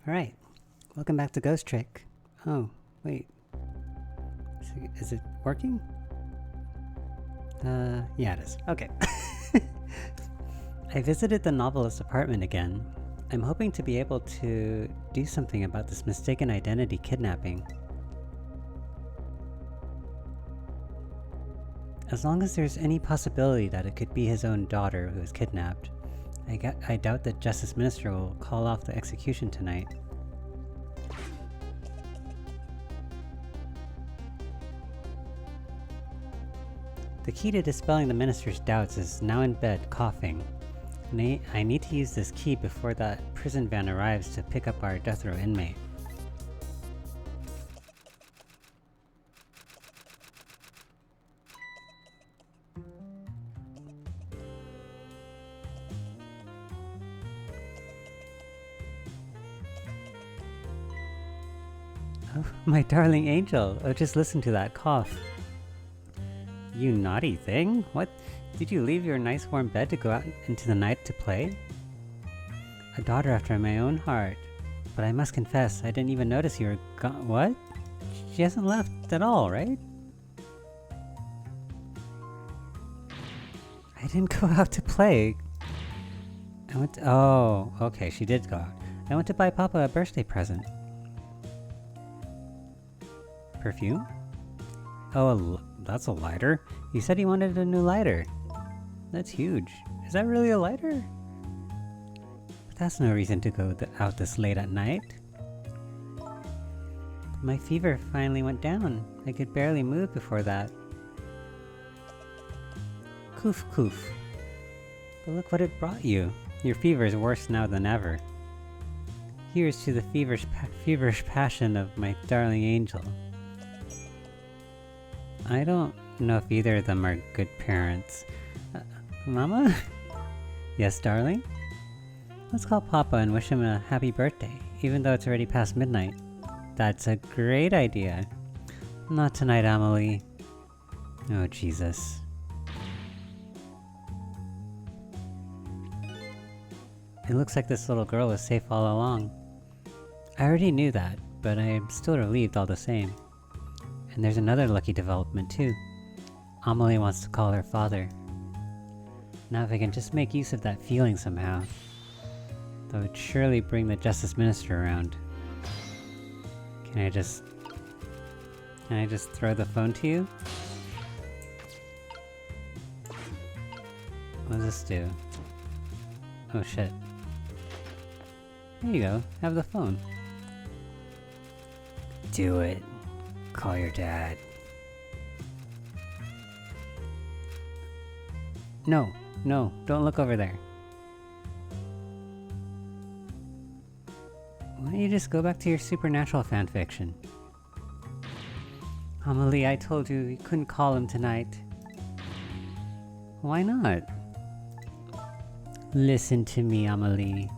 Alright, welcome back to Ghost Trick. Oh, wait. Is it working? Yeah it is. Okay. I visited the novelist's apartment again. I'm hoping to be able to do something about this mistaken identity kidnapping. As long as there's any possibility that it could be his own daughter who was kidnapped, I doubt that Justice Minister will call off the execution tonight. The key to dispelling the Minister's doubts is now in bed, coughing. I need to use this key before that prison van arrives to pick up our death row inmate. Oh, my darling angel! Oh, just listen to that cough. You naughty thing! What? Did you leave your nice warm bed to go out into the night to play? A daughter after my own heart. But I must confess, I didn't even notice you were gone. What? She hasn't left at all, right? I didn't go out to play. I went to— oh, okay, she did go out. I went to buy Papa a birthday present. Perfume? Oh, that's a lighter. He said he wanted a new lighter. That's huge. Is that really a lighter? But that's no reason to go out this late at night. My fever finally went down. I could barely move before that. Koof koof. But look what it brought you. Your fever is worse now than ever. Here's to the feverish passion of my darling angel. I don't know if either of them are good parents. Mama? Yes, darling? Let's call Papa and wish him a happy birthday, even though it's already past midnight. That's a great idea. Not tonight, Amelie. Oh, Jesus. It looks like this little girl was safe all along. I already knew that, but I'm still relieved all the same. And there's another lucky development too. Amelie wants to call her father. Now if I can just make use of that feeling somehow, that would surely bring the Justice Minister around. Can I just throw the phone to you? What does this do? Oh shit. There you go, have the phone. Do it. Call your dad. No, don't look over there. Why don't you just go back to your supernatural fanfiction? Amelie, I told you you couldn't call him tonight. Why not? Listen to me, Amelie.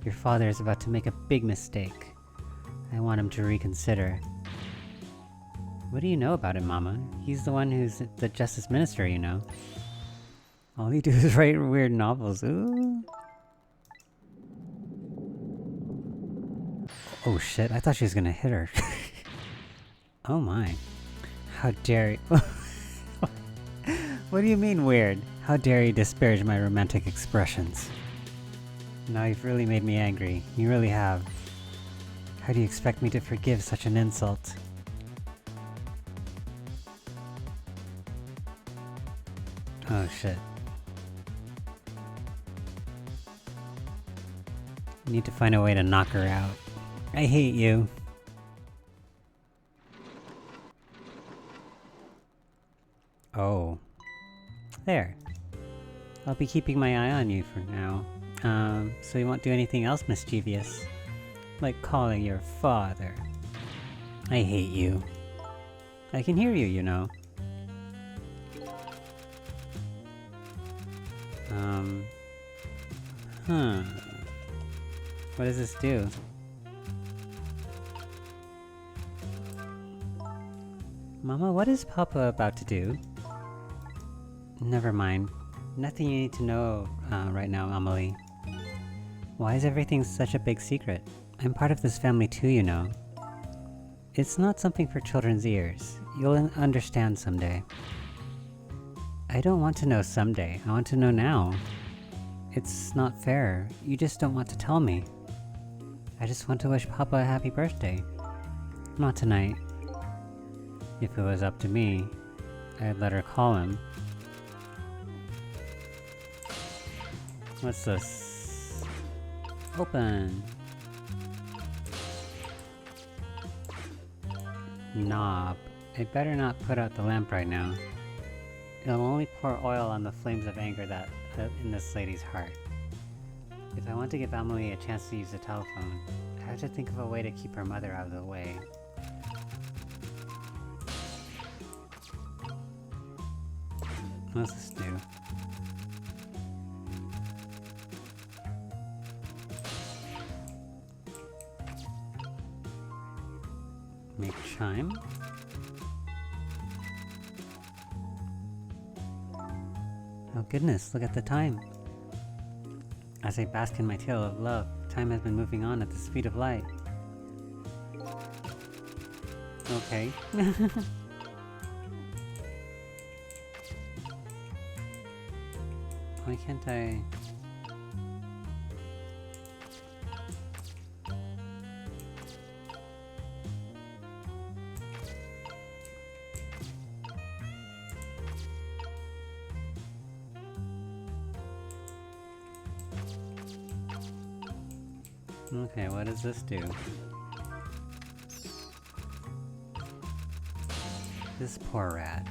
Your father is about to make a big mistake. I want him to reconsider. What do you know about him, Mama? He's the one who's the Justice Minister, you know. All he do is write weird novels. Ooh. Oh shit, I thought she was gonna hit her. Oh my. How dare you— What do you mean weird? How dare you disparage my romantic expressions? Now you've really made me angry. You really have. How do you expect me to forgive such an insult? Oh shit. I need to find a way to knock her out. I hate you. Oh. There. I'll be keeping my eye on you for now. So you won't do anything else mischievous. Like calling your father. I hate you. I can hear you, you know. Huh. What does this do? Mama, what is Papa about to do? Never mind. Nothing you need to know right now, Amelie. Why is everything such a big secret? I'm part of this family too, you know. It's not something for children's ears. You'll understand someday. I don't want to know someday. I want to know now. It's not fair. You just don't want to tell me. I just want to wish Papa a happy birthday. Not tonight. If it was up to me, I'd let her call him. What's this? Open! Knob. I better not put out the lamp right now. It'll only pour oil on the flames of anger that in this lady's heart. If I want to give Amelie a chance to use the telephone, I have to think of a way to keep her mother out of the way. What's this do? Make chime? Oh goodness, look at the time! As I bask in my tale of love, time has been moving on at the speed of light. Okay. Why can't I... Okay, what does this do? This poor rat.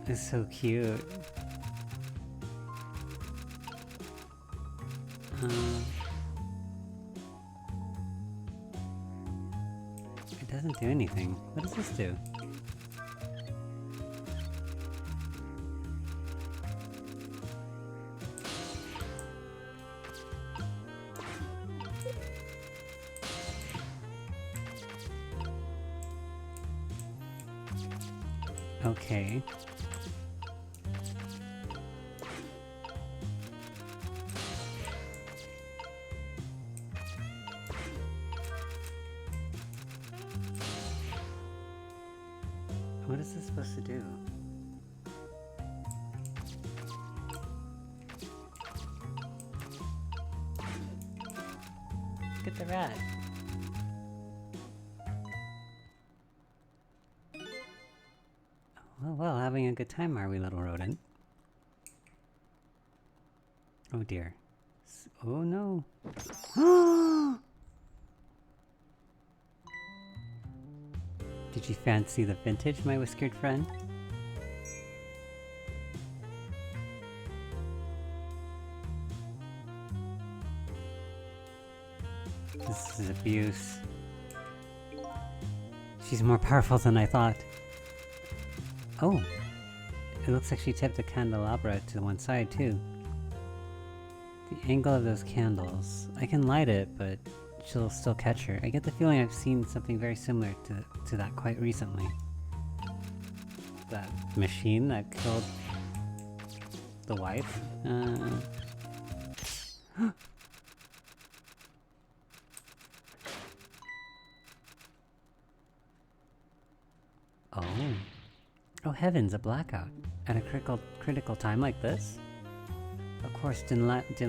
It's so cute. It doesn't do anything. What does this do? Okay. What is this supposed to do? Look at the rat. Well, having a good time, are we, little rodent? Oh dear. Oh no. Did you fancy the vintage, my whiskered friend? This is abuse. She's more powerful than I thought. Oh! It looks like she tipped the candelabra to one side, too. The angle of those candles. I can light it, but she'll still catch her. I get the feeling I've seen something very similar to that quite recently. That machine that killed the wife? Oh. Oh heavens, a blackout. At a critical time like this? Of course, dim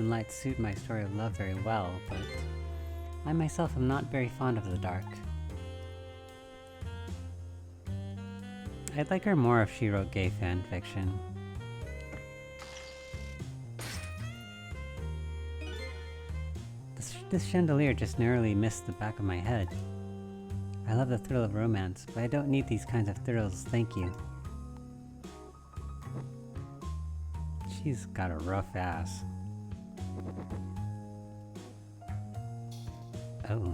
lights suit my story of love very well, but I myself am not very fond of the dark. I'd like her more if she wrote gay fanfiction. This chandelier just narrowly missed the back of my head. I love the thrill of romance, but I don't need these kinds of thrills, thank you. She's got a rough ass. Oh.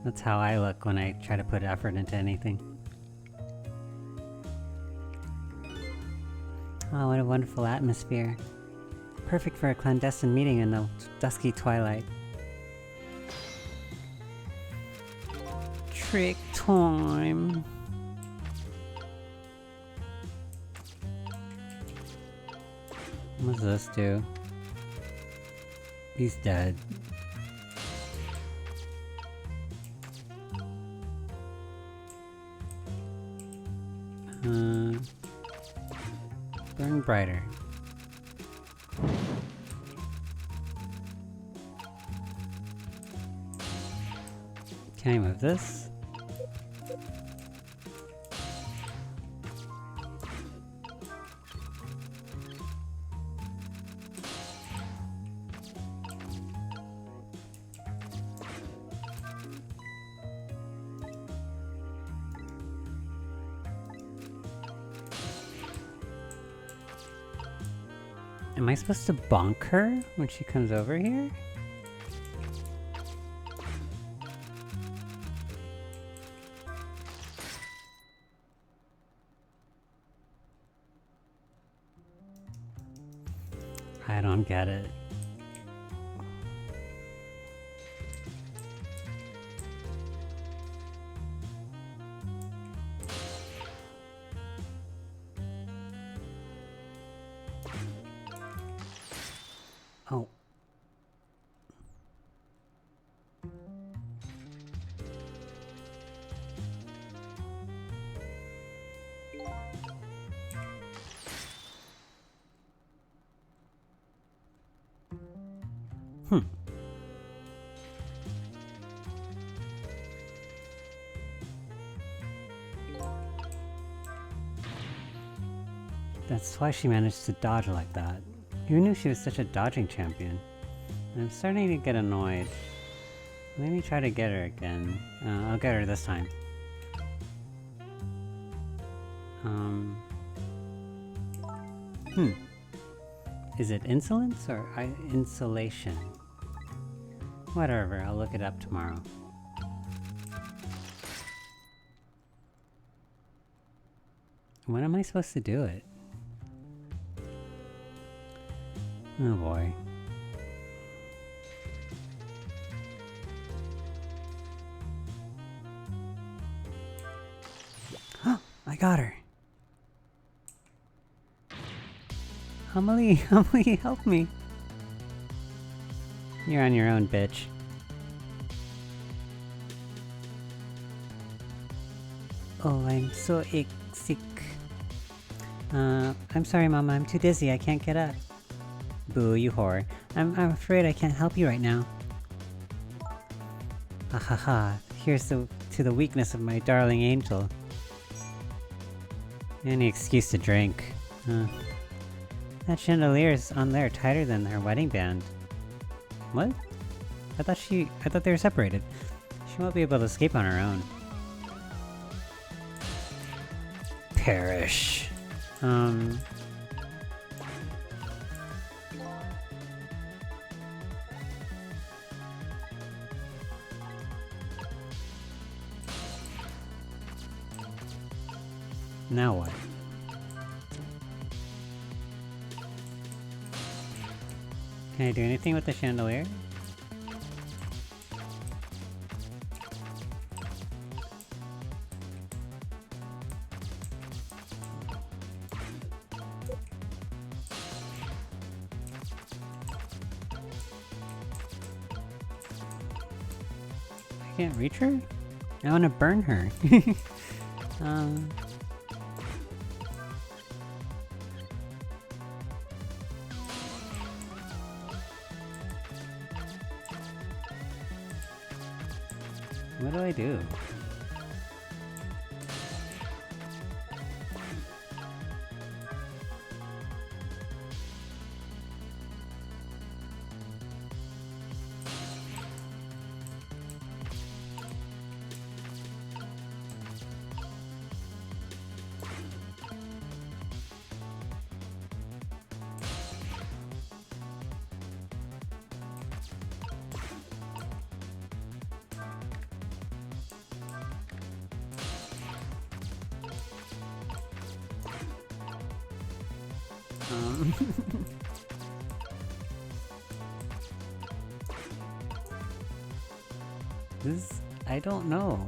That's how I look when I try to put effort into anything. Oh, what a wonderful atmosphere. Perfect for a clandestine meeting in the dusky twilight. Trick time. What does this do? He's dead. Burn brighter. Can I move this? Am I supposed to bonk her when she comes over here? I don't get it. Oh. That's why she managed to dodge like that. Who knew she was such a dodging champion? I'm starting to get annoyed. Let me try to get her again. I'll get her this time. Is it insolence or insulation? Whatever, I'll look it up tomorrow. When am I supposed to do it? Oh boy. I got her! Amelie, Amelie, help me! You're on your own, bitch. Oh, I'm so sick. I'm sorry, Mama, I'm too dizzy, I can't get up. Boo, you whore. I'm afraid I can't help you right now. Ahaha, here's to the weakness of my darling angel. Any excuse to drink. That chandelier's on there tighter than her wedding band. What? I thought they were separated. She won't be able to escape on her own. Perish. Now what? Can I do anything with the chandelier? I can't reach her? I want to burn her. What do I do? This... I don't know.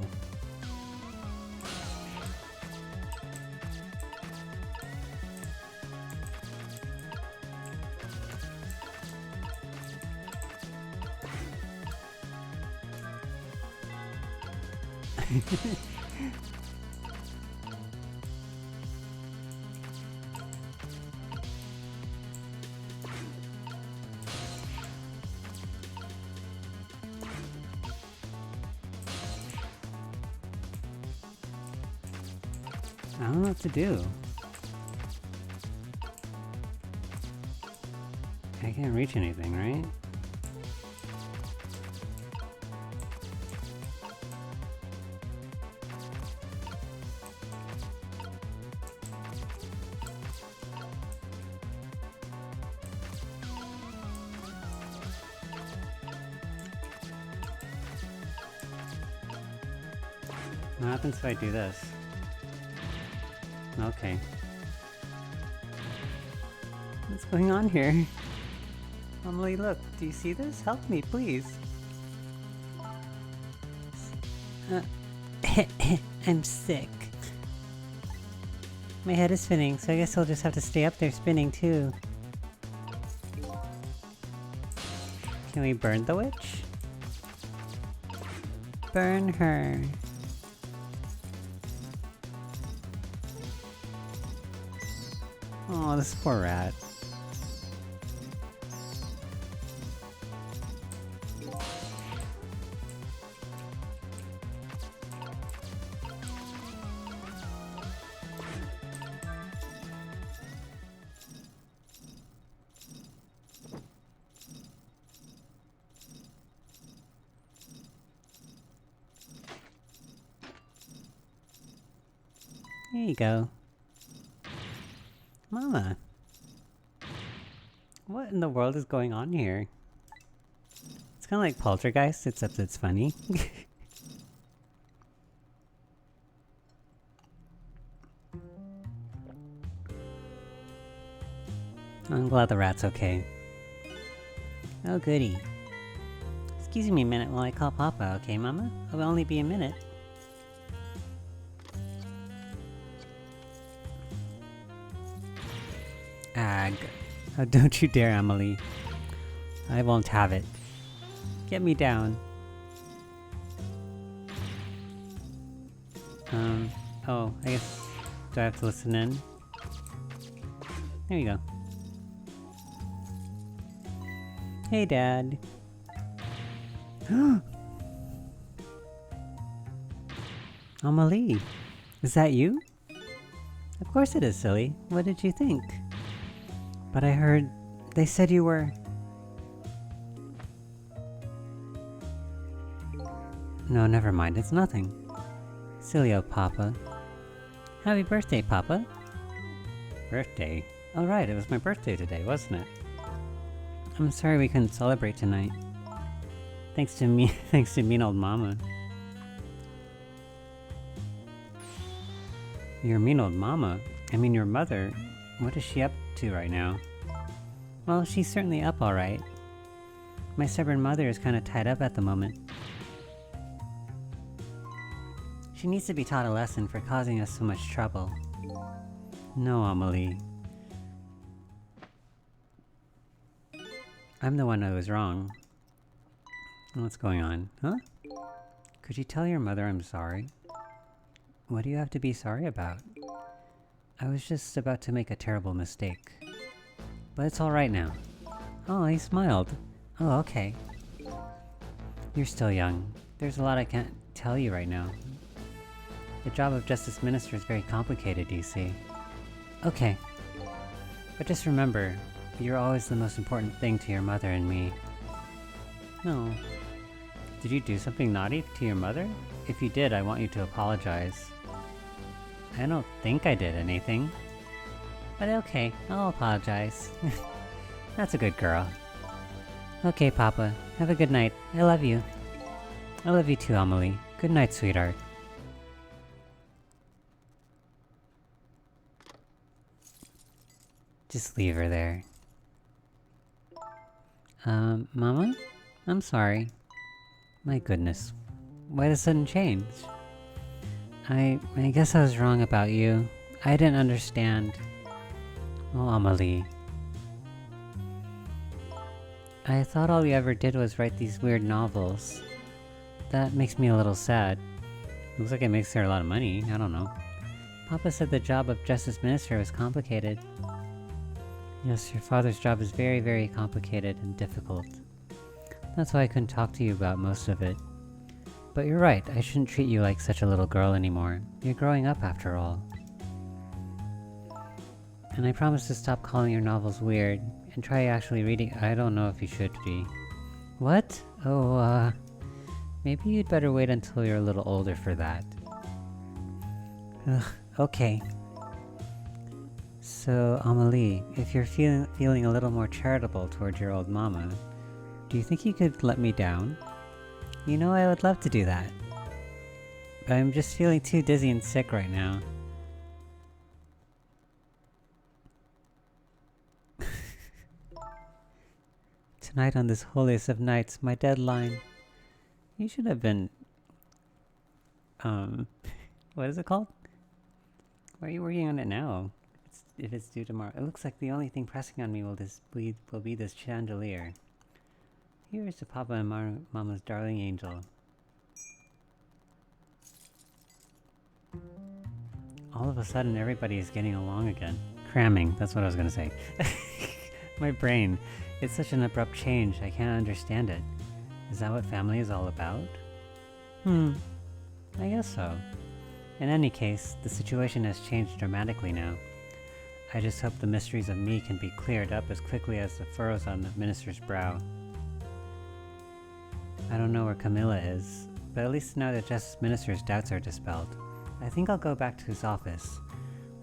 I don't know what to do. I can't reach anything, right? What happens if I do this? Okay. What's going on here? Amelie, look, do you see this? Help me, please. I'm sick. My head is spinning, so I guess I'll just have to stay up there spinning too. Can we burn the witch? Burn her. Oh, this poor rat. Here you go. Mama! What in the world is going on here? It's kinda like Poltergeist, except it's funny. I'm glad the rat's okay. Oh goody. Excuse me a minute while I call Papa, okay Mama? It'll only be a minute. Ag. Oh, don't you dare, Amelie. I won't have it. Get me down. Oh, I guess... Do I have to listen in? There you go. Hey, Dad. Amelie, is that you? Of course it is, silly. What did you think? But I heard... they said you were... No, never mind, it's nothing. Silly old Papa. Happy birthday, Papa! Birthday? Oh right, it was my birthday today, wasn't it? I'm sorry we couldn't celebrate tonight. Thanks to me, thanks to mean old Mama. Your mean old Mama? I mean your mother. What is she up to right now? Well, she's certainly up alright. My stubborn mother is kinda tied up at the moment. She needs to be taught a lesson for causing us so much trouble. No, Amelie. I'm the one who was wrong. What's going on? Huh? Could you tell your mother I'm sorry? What do you have to be sorry about? I was just about to make a terrible mistake. But it's alright now. Oh, he smiled. Oh, okay. You're still young. There's a lot I can't tell you right now. The job of Justice Minister is very complicated, you see. Okay. But just remember, you're always the most important thing to your mother and me. No. Did you do something naughty to your mother? If you did, I want you to apologize. I don't think I did anything. But okay, I'll apologize. That's a good girl. Okay, Papa. Have a good night. I love you. I love you too, Amelie. Good night, sweetheart. Just leave her there. Mama? I'm sorry. My goodness. Why the sudden change? I guess I was wrong about you. I didn't understand. Oh, Amelie. I thought all you ever did was write these weird novels. That makes me a little sad. Looks like it makes her a lot of money. I don't know. Papa said the job of Justice Minister was complicated. Yes, your father's job is very, very complicated and difficult. That's why I couldn't talk to you about most of it. But you're right, I shouldn't treat you like such a little girl anymore. You're growing up after all. And I promise to stop calling your novels weird, and try actually reading— I don't know if you should be. What? Oh, maybe you'd better wait until you're a little older for that. Ugh, okay. So, Amelie, if you're feeling a little more charitable towards your old mama, do you think you could let me down? You know, I would love to do that. But I'm just feeling too dizzy and sick right now. Tonight on this holiest of nights, my deadline. You should have been... what is it called? Why are you working on it now? If it's due tomorrow. It looks like the only thing pressing on me will be this chandelier. Here's to Papa and Mama's darling angel. All of a sudden, everybody is getting along again. Cramming, that's what I was gonna say. My brain. It's such an abrupt change, I can't understand it. Is that what family is all about? I guess so. In any case, the situation has changed dramatically now. I just hope the mysteries of me can be cleared up as quickly as the furrows on the minister's brow. I don't know where Camilla is, but at least now the Justice Minister's doubts are dispelled. I think I'll go back to his office,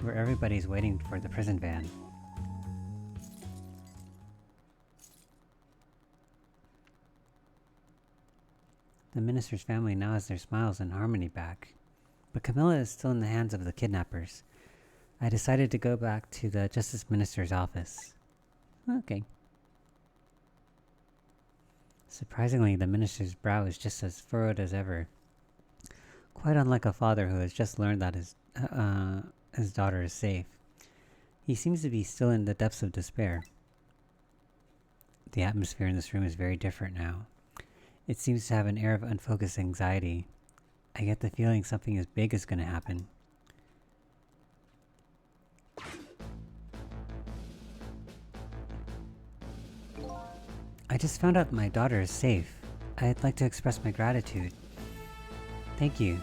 where everybody's waiting for the prison van. The minister's family now has their smiles and harmony back, but Camilla is still in the hands of the kidnappers. I decided to go back to the Justice Minister's office. Okay. Surprisingly, the minister's brow is just as furrowed as ever. Quite unlike a father who has just learned that his daughter is safe. He seems to be still in the depths of despair. The atmosphere in this room is very different now. It seems to have an air of unfocused anxiety. I get the feeling something as big is going to happen. I just found out my daughter is safe. I'd like to express my gratitude. Thank you.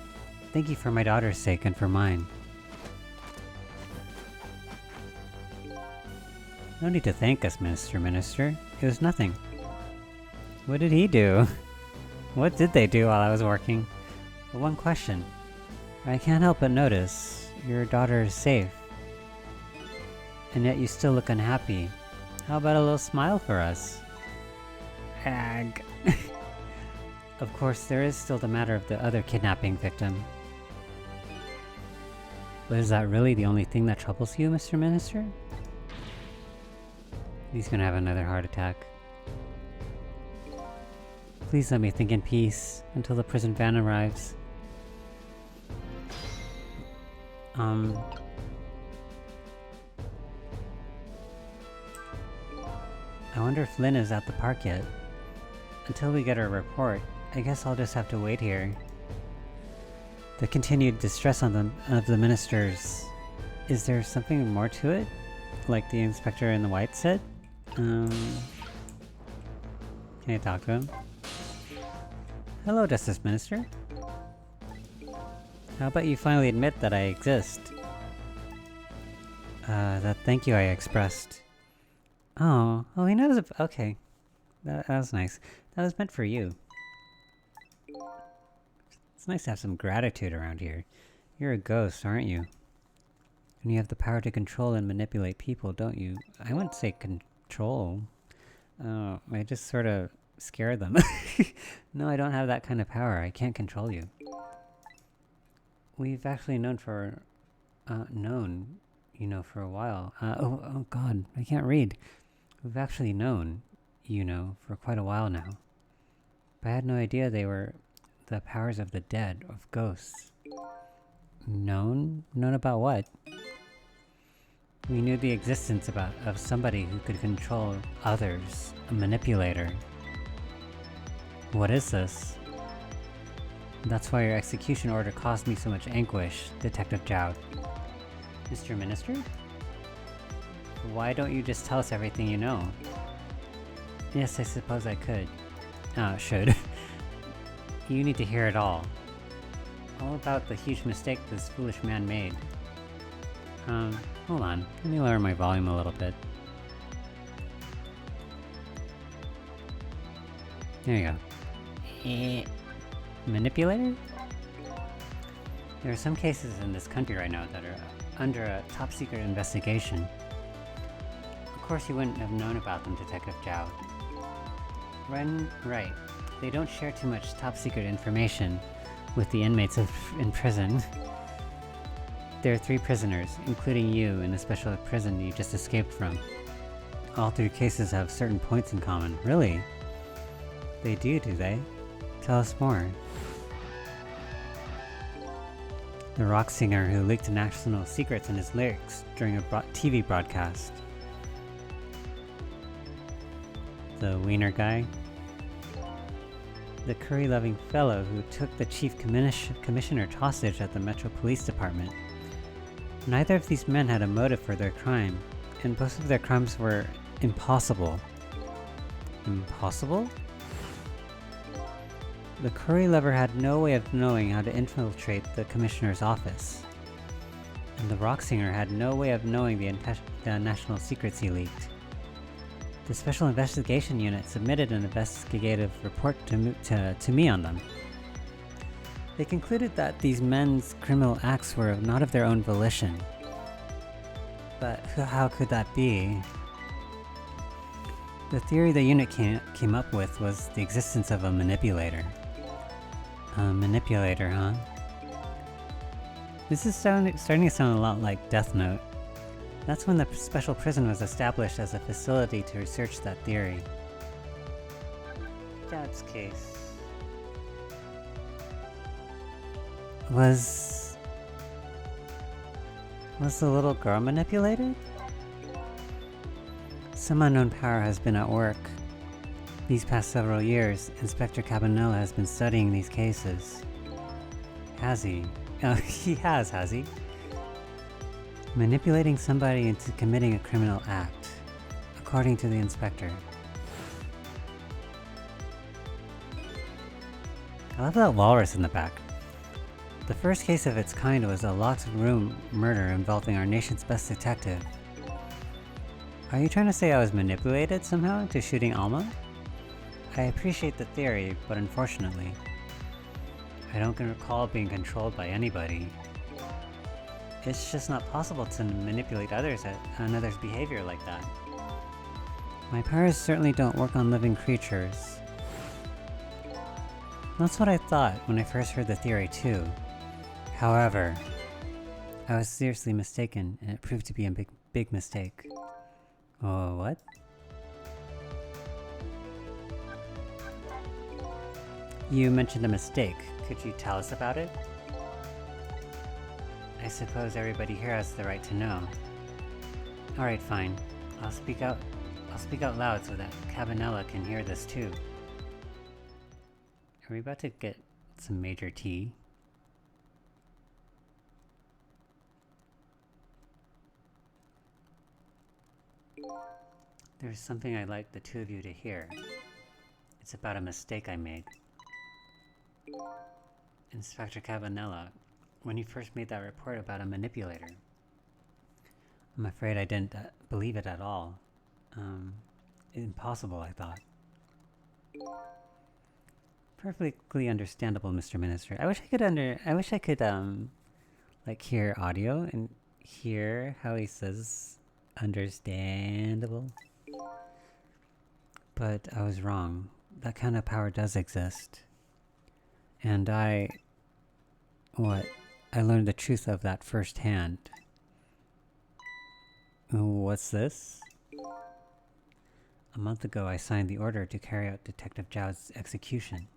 Thank you for my daughter's sake and for mine. No need to thank us, Mr. Minister. It was nothing. What did he do? What did they do while I was working? But one question. I can't help but notice your daughter is safe. And yet you still look unhappy. How about a little smile for us? Ag. Of course, there is still the matter of the other kidnapping victim. But is that really the only thing that troubles you, Mr. Minister? He's gonna have another heart attack. Please let me think in peace until the prison van arrives. I wonder if Lynn is at the park yet. Until we get her report, I guess I'll just have to wait here. The continued distress of the ministers. Is there something more to it? Like the inspector in the white said? Can I talk to him? Hello, Justice Minister. How about you finally admit that I exist? That thank you I expressed. Oh, he knows okay. That was nice. That was meant for you. It's nice to have some gratitude around here. You're a ghost, aren't you? And you have the power to control and manipulate people, don't you? I wouldn't say control. Oh, I just sort of scare them. No, I don't have that kind of power. I can't control you. We've actually known, you know, for a while. Oh god, I can't read. We've actually known, you know, for quite a while now. But I had no idea they were the powers of the dead, of ghosts. Known? Known about what? We knew the existence of somebody who could control others, a manipulator. What is this? That's why your execution order caused me so much anguish, Detective Jowd. Mr. Minister? Why don't you just tell us everything you know? Yes, I suppose I could. Should. You need to hear it all. All about the huge mistake this foolish man made. Hold on. Let me lower my volume a little bit. There you go. Manipulator? There are some cases in this country right now that are under a top-secret investigation. Of course you wouldn't have known about them, Detective Jowd. Right. They don't share too much top-secret information with the inmates in prison. There are 3 prisoners, including you, in the special prison you just escaped from. All 3 cases have certain points in common. Really? They do they? Tell us more. The rock singer who leaked national secrets in his lyrics during a TV broadcast. The wiener guy. The curry-loving fellow who took the chief commissioner hostage at the Metro Police Department. Neither of these men had a motive for their crime, and both of their crimes were impossible. Impossible? The curry lover had no way of knowing how to infiltrate the commissioner's office, and the rock singer had no way of knowing the national secrets he leaked. The Special Investigation Unit submitted an investigative report to me on them. They concluded that these men's criminal acts were not of their own volition. But how could that be? The theory the unit came up with was the existence of a manipulator. A manipulator, huh? This is starting to sound a lot like Death Note. That's when the special prison was established as a facility to research that theory. Jowd's case. Was the little girl manipulated? Some unknown power has been at work. These past several years, Inspector Cabanela has been studying these cases. Has he? Oh, he has he? Manipulating somebody into committing a criminal act, according to the inspector. I love that walrus in the back. The first case of its kind was a locked room murder involving our nation's best detective. Are you trying to say I was manipulated somehow into shooting Alma? I appreciate the theory, but unfortunately, I don't recall being controlled by anybody. It's just not possible to manipulate another's behavior like that. My powers certainly don't work on living creatures. That's what I thought when I first heard the theory too. However, I was seriously mistaken, and it proved to be a big mistake. Oh, what? You mentioned a mistake. Could you tell us about it? I suppose everybody here has the right to know. Alright, fine. I'll speak out loud so that Cabanela can hear this too. Are we about to get some major tea? There's something I'd like the two of you to hear. It's about a mistake I made. Inspector Cabanela, when you first made that report about a manipulator, I'm afraid I didn't believe it at all. Impossible, I thought. Perfectly understandable, Mr. Minister. I wish I could like hear audio and hear how he says understandable. But I was wrong. That kind of power does exist. And I learned the truth of that firsthand. What's this? A month ago I signed the order to carry out Detective Jowd's execution.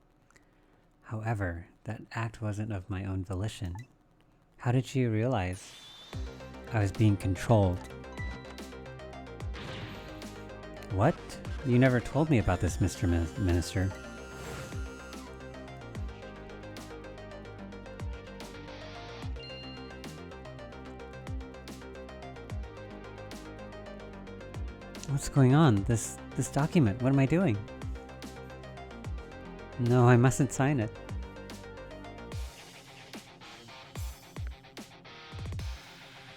However, that act wasn't of my own volition. How did you realize I was being controlled? What? You never told me about this, Mr. Minister. What's going on? This document, what am I doing? No, I mustn't sign it.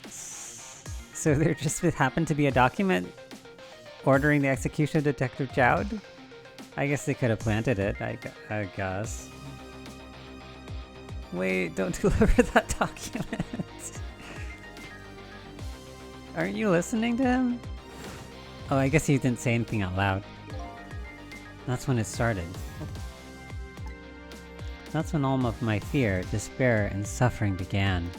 So there just happened to be a document ordering the execution of Detective Jowd? I guess they could have planted it, I guess. Wait, don't deliver that document. Aren't you listening to him? Oh, I guess he didn't say anything out loud. That's when it started. That's when all of my fear, despair, and suffering began.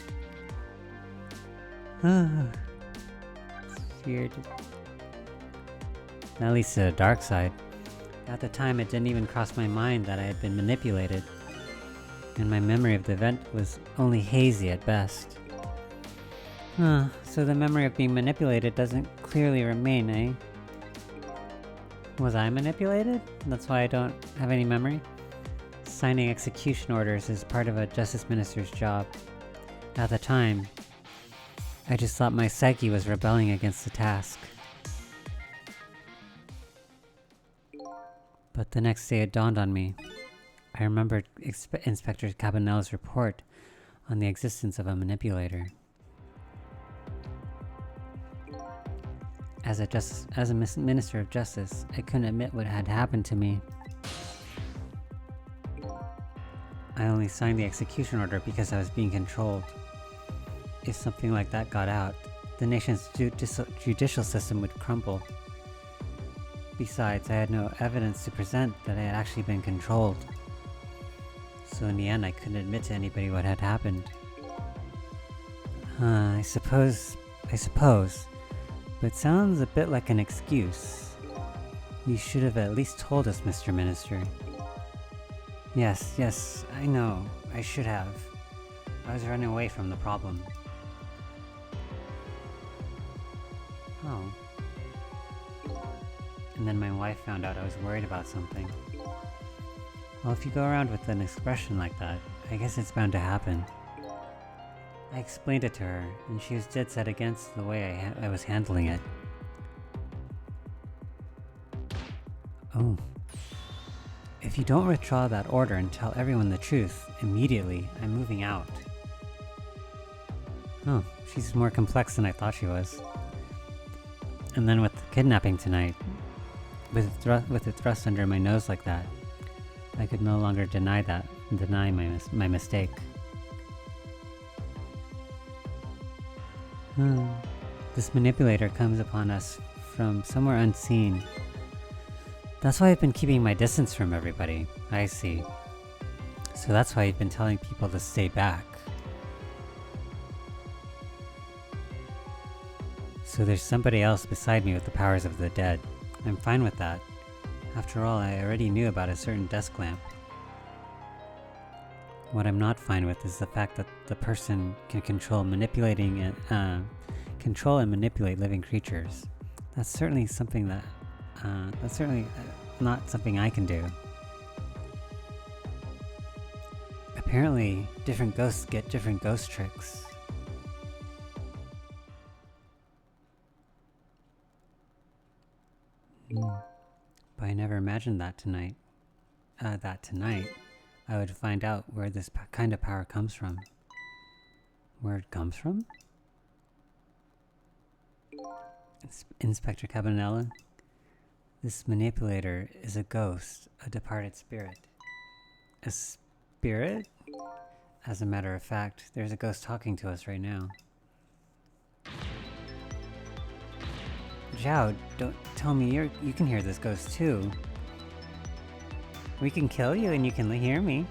Fear. At least to the dark side. At the time, it didn't even cross my mind that I had been manipulated, and my memory of the event was only hazy at best. So the memory of being manipulated doesn't clearly remain, eh? Was I manipulated? That's why I don't have any memory? Signing execution orders is part of a justice minister's job. At the time, I just thought my psyche was rebelling against the task. But the next day it dawned on me. I remembered Inspector Cabanella's report on the existence of a manipulator. As a Minister of Justice, I couldn't admit what had happened to me. I only signed the execution order because I was being controlled. If something like that got out, the nation's judicial system would crumble. Besides, I had no evidence to present that I had actually been controlled. So in the end, I couldn't admit to anybody what had happened. I suppose, but sounds a bit like an excuse. You should have at least told us, Mr. Minister. Yes, I know. I should have. I was running away from the problem. Oh. And then my wife found out I was worried about something. Well, if you go around with an expression like that, I guess it's bound to happen. I explained it to her, and she was dead set against the way I was handling it. Oh. If you don't withdraw that order and tell everyone the truth, immediately, I'm moving out. Oh, she's more complex than I thought she was. And then with the kidnapping tonight, with it thrust under my nose like that, I could no longer deny my mistake. This manipulator comes upon us from somewhere unseen. That's why I've been keeping my distance from everybody. I see. So that's why you've been telling people to stay back. So there's somebody else beside me with the powers of the dead. I'm fine with that. After all, I already knew about a certain desk lamp. What I'm not fine with is the fact that the person can control and manipulate living creatures. That's certainly something that that's certainly not something I can do. Apparently, different ghosts get different ghost tricks. But I never imagined that tonight I would find out where this kind of power comes from. Where it comes from? Inspector Cabanella? This manipulator is a ghost, a departed spirit. A spirit? As a matter of fact, there's a ghost talking to us right now. Jowd, don't tell me you can hear this ghost too. We can kill you and you can hear me.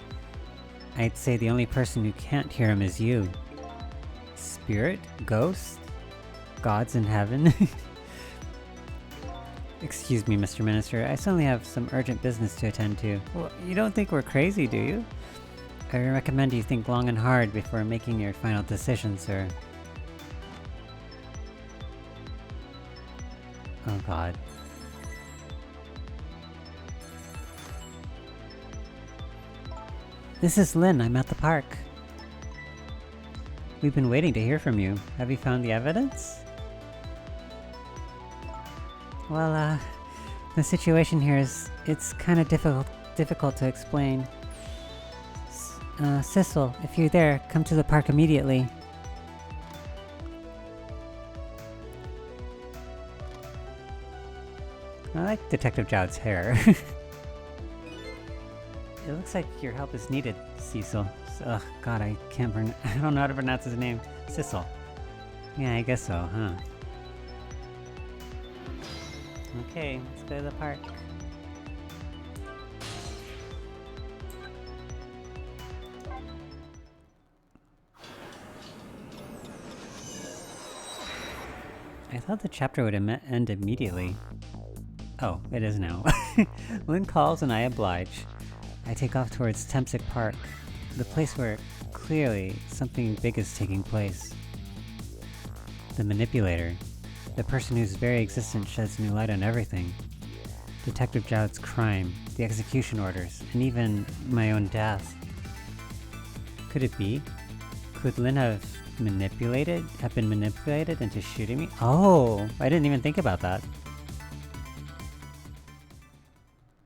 I'd say the only person who can't hear him is you. Spirit? Ghost? Gods in heaven? Excuse me, Mr. Minister, I suddenly have some urgent business to attend to. Well, you don't think we're crazy, do you? I recommend you think long and hard before making your final decision, sir. Oh god. This is Lynn, I'm at the park. We've been waiting to hear from you. Have you found the evidence? Well, the situation here it's kind of difficult to explain. Sissel, if you're there, come to the park immediately. I like Detective Jowd's hair. It looks like your help is needed, Cecil. Ugh, God, I don't know how to pronounce his name. Sissel. Yeah, I guess so, huh? Okay, let's go to the park. I thought the chapter would end immediately. Oh, it is now. Lynn calls and I oblige. I take off towards Tempsic Park, the place where clearly something big is taking place. The manipulator, the person whose very existence sheds new light on everything. Detective Jowd's crime, the execution orders, and even my own death. Could it be? Could Lynn have been manipulated into shooting me? Oh, I didn't even think about that.